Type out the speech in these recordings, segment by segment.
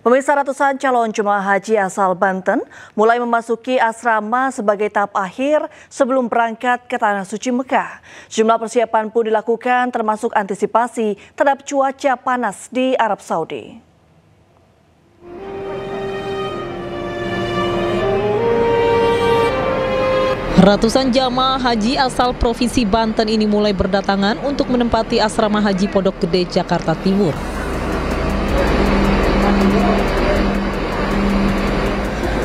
Pemirsa, ratusan calon jemaah haji asal Banten mulai memasuki asrama sebagai tahap akhir sebelum berangkat ke Tanah Suci Mekah. Sejumlah persiapan pun dilakukan termasuk antisipasi terhadap cuaca panas di Arab Saudi. Ratusan jamaah haji asal Provinsi Banten ini mulai berdatangan untuk menempati asrama haji Pondok Gede, Jakarta Timur.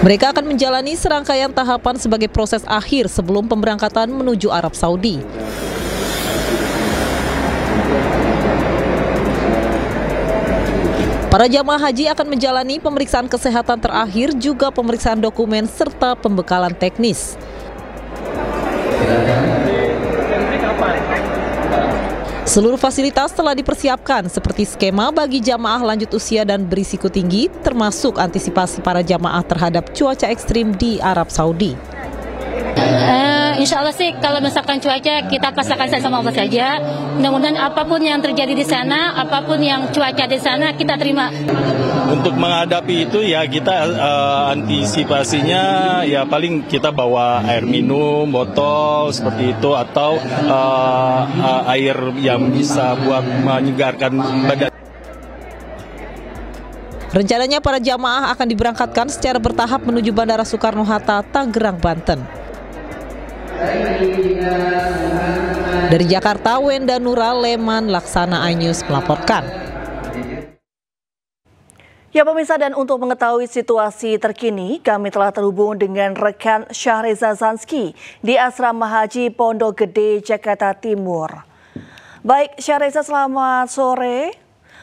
Mereka akan menjalani serangkaian tahapan sebagai proses akhir sebelum pemberangkatan menuju Arab Saudi. Para jamaah haji akan menjalani pemeriksaan kesehatan terakhir, juga pemeriksaan dokumen serta pembekalan teknis. Seluruh fasilitas telah dipersiapkan seperti skema bagi jamaah lanjut usia dan berisiko tinggi, termasuk antisipasi para jamaah terhadap cuaca ekstrim di Arab Saudi. Insya Allah sih kalau misalkan cuaca kita pasrahkan sama Allah saja. Mudah-mudahan apapun yang terjadi di sana, apapun yang cuaca di sana kita terima. Untuk menghadapi itu ya kita antisipasinya ya paling kita bawa air minum, botol seperti itu atau air yang bisa buat menyegarkan badan. Rencananya para jamaah akan diberangkatkan secara bertahap menuju Bandara Soekarno-Hatta, Tangerang, Banten. Dari Jakarta, Wenda Nura, Leman Laksana iNews melaporkan. Ya pemirsa, dan untuk mengetahui situasi terkini, kami telah terhubung dengan rekan Syahreza Zanski di Asrama Haji Pondok Gede, Jakarta Timur. Baik Syahreza, selamat sore.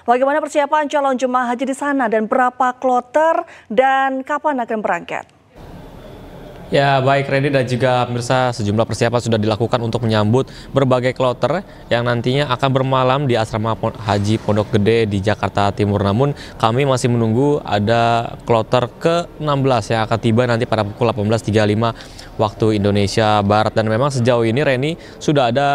Bagaimana persiapan calon jemaah haji di sana dan berapa kloter dan kapan akan berangkat? Ya baik Randy dan juga pemirsa, sejumlah persiapan sudah dilakukan untuk menyambut berbagai kloter yang nantinya akan bermalam di Asrama Haji Pondok Gede di Jakarta Timur. Namun kami masih menunggu ada kloter ke-16 yang akan tiba nanti pada pukul 18.35 waktu Indonesia Barat. Dan memang sejauh ini Randy sudah ada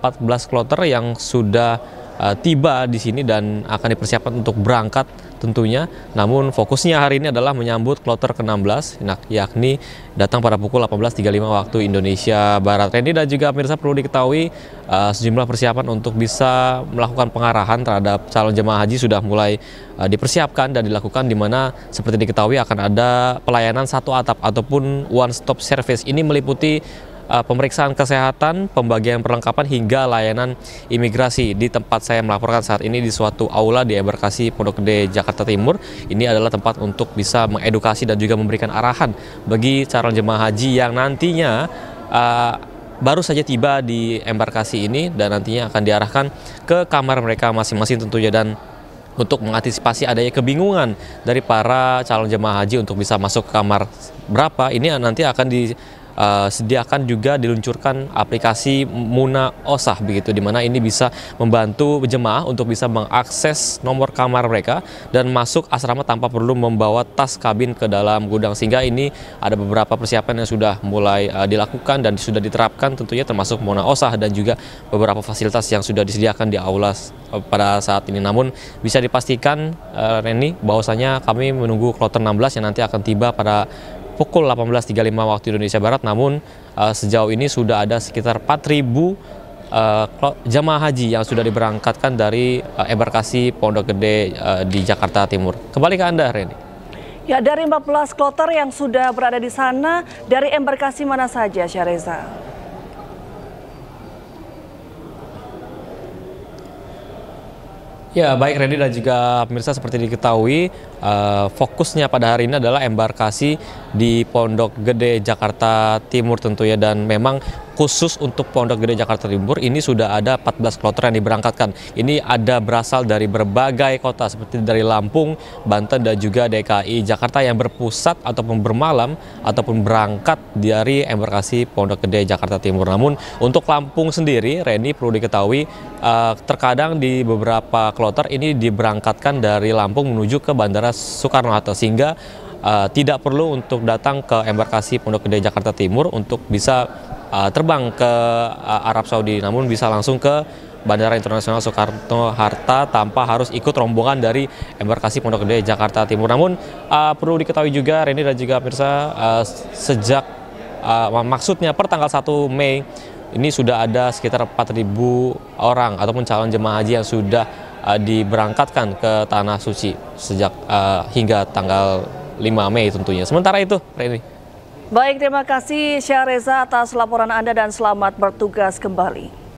14 kloter yang sudah tiba di sini dan akan dipersiapkan untuk berangkat tentunya. Namun fokusnya hari ini adalah menyambut kloter ke-16 yakni datang pada pukul 18.35 waktu Indonesia Barat. Randy dan juga pemirsa, perlu diketahui sejumlah persiapan untuk bisa melakukan pengarahan terhadap calon jemaah haji sudah mulai dipersiapkan dan dilakukan, di mana seperti diketahui akan ada pelayanan satu atap ataupun one stop service. Ini meliputi pemeriksaan kesehatan, pembagian perlengkapan hingga layanan imigrasi. Di tempat saya melaporkan saat ini di suatu aula di Embarkasi Pondok Gede, Jakarta Timur. Ini adalah tempat untuk bisa mengedukasi dan juga memberikan arahan bagi calon jemaah haji yang nantinya baru saja tiba di embarkasi ini dan nantinya akan diarahkan ke kamar mereka masing-masing tentunya. Dan untuk mengantisipasi adanya kebingungan dari para calon jemaah haji untuk bisa masuk ke kamar berapa, ini nanti akan disediakan juga diluncurkan aplikasi Muna Osah begitu, di mana ini bisa membantu jemaah untuk bisa mengakses nomor kamar mereka dan masuk asrama tanpa perlu membawa tas kabin ke dalam gudang. Sehingga ini ada beberapa persiapan yang sudah mulai dilakukan dan sudah diterapkan tentunya, termasuk Muna Osah dan juga beberapa fasilitas yang sudah disediakan di aula pada saat ini. Namun bisa dipastikan Reni, bahwasanya kami menunggu kloter 16 yang nanti akan tiba pada pukul 18.35 waktu Indonesia Barat. Namun sejauh ini sudah ada sekitar 4.000 jamaah haji yang sudah diberangkatkan dari embarkasi Pondok Gede di Jakarta Timur. Kembali ke Anda, Reni. Ya, dari 14 kloter yang sudah berada di sana, dari embarkasi mana saja, Syahreza? Ya baik Randy dan juga pemirsa, seperti diketahui fokusnya pada hari ini adalah embarkasi di Pondok Gede, Jakarta Timur tentunya. Dan memang khusus untuk Pondok Gede, Jakarta Timur ini sudah ada 14 kloter yang diberangkatkan. Ini ada berasal dari berbagai kota seperti dari Lampung, Banten dan juga DKI Jakarta yang berpusat ataupun bermalam ataupun berangkat dari embarkasi Pondok Gede, Jakarta Timur. Namun untuk Lampung sendiri, Randy, perlu diketahui terkadang di beberapa kloter ini diberangkatkan dari Lampung menuju ke Bandara Soekarno-Hatta, sehingga tidak perlu untuk datang ke embarkasi Pondok Gede, Jakarta Timur untuk bisa terbang ke Arab Saudi, namun bisa langsung ke Bandara Internasional Soekarno-Hatta tanpa harus ikut rombongan dari embarkasi Pondok Gede, Jakarta Timur. Namun perlu diketahui juga, Reni dan juga pemirsa, sejak maksudnya per tanggal 1 Mei ini sudah ada sekitar 4.000 orang ataupun calon jemaah haji yang sudah diberangkatkan ke Tanah Suci sejak hingga tanggal 5 Mei tentunya. Sementara itu, Reni. Baik, terima kasih Syahreza atas laporan Anda dan selamat bertugas kembali.